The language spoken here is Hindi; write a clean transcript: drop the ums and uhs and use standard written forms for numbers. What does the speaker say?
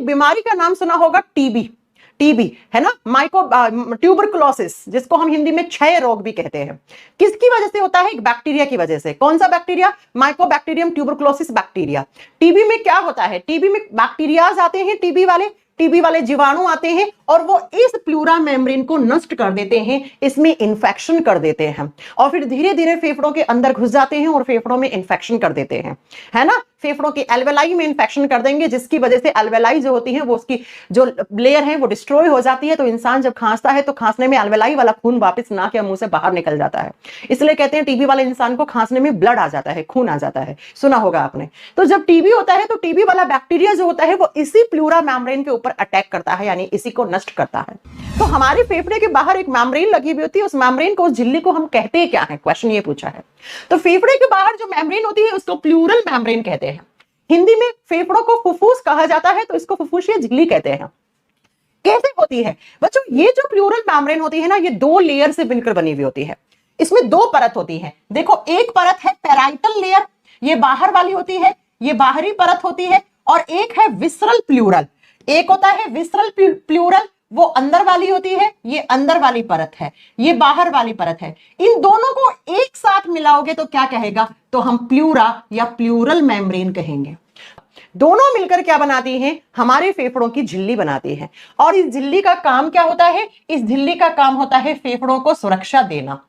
बीमारी का नाम सुना होगा टीबी, टीबी है ना, माइको ट्यूबरकुलोसिस, जिसको हम हिंदी में क्षय रोग भी कहते हैं। किसकी वजह से होता है? एक बैक्टीरिया की वजह से। कौन सा bacteria? Mycobacterium tuberculosis bacteria. TB में क्या होता है? टीबी में बैक्टीरियाज आते हैं, टीबी वाले जीवाणु आते हैं और वो इस प्लूरा मेम्ब्रेन को नष्ट कर देते हैं, इसमें इंफेक्शन कर देते हैं और फिर धीरे धीरे फेफड़ों के अंदर घुस जाते हैं और फेफड़ों में इंफेक्शन कर देते हैं, है ना। फेफड़ों की एल्वेलाई में इंफेक्शन कर देंगे, जिसकी वजह से एल्वेलाई जो होती है वो उसकी जो लेयर है वो डिस्ट्रॉय हो जाती है। तो इंसान जब खांसता है तो खांसने में एल्वेलाई वाला खून वापस नाक या मुंह से बाहर निकल जाता है। इसलिए कहते हैं टीबी वाले इंसान को खांसने में ब्लड आ जाता है, खून आ जाता है, सुना होगा आपने। तो जब टीबी होता है तो टीबी वाला बैक्टीरिया जो होता है वो इसी प्लूरा मेम्ब्रेन के ऊपर अटैक करता है, यानी इसी को नष्ट करता है। तो हमारे फेफड़े के बाहर एक मेम्ब्रेन लगी हुई होती है, उस मेम्ब्रेन को, उस झिल्ली को हम कहते क्या है? क्वेश्चन ये पूछा है। तो फेफड़े के बाहर जो मेम्ब्रेन होती है उसको प्लूरल मेम्ब्रेन कहते हैं। हिंदी में फेफड़ों को फुफ्फुस कहा जाता है तो इसको फुफ्फुसीय झिल्ली कहते हैं। कैसे होती है बच्चों? ये जो प्लूरल मेम्ब्रेन होती है ना, ये दो लेयर से मिलकर बनी हुई होती है। इसमें दो परत होती है। देखो, एक परत है पैराइटल लेयर, ये बाहर वाली होती है, ये बाहरी परत होती है, और एक है विसरल प्लूरल। एक होता है विसरल प्लूरल, वो अंदर वाली होती है, ये अंदर वाली परत है, ये बाहर वाली परत है। इन दोनों को एक साथ मिलाओगे तो क्या कहेगा? तो हम प्लूरा या प्लूरल मेम्ब्रेन कहेंगे। दोनों मिलकर क्या बनाती हैं? हमारे फेफड़ों की झिल्ली बनाती है। और इस झिल्ली का काम क्या होता है? इस झिल्ली का काम होता है फेफड़ों को सुरक्षा देना।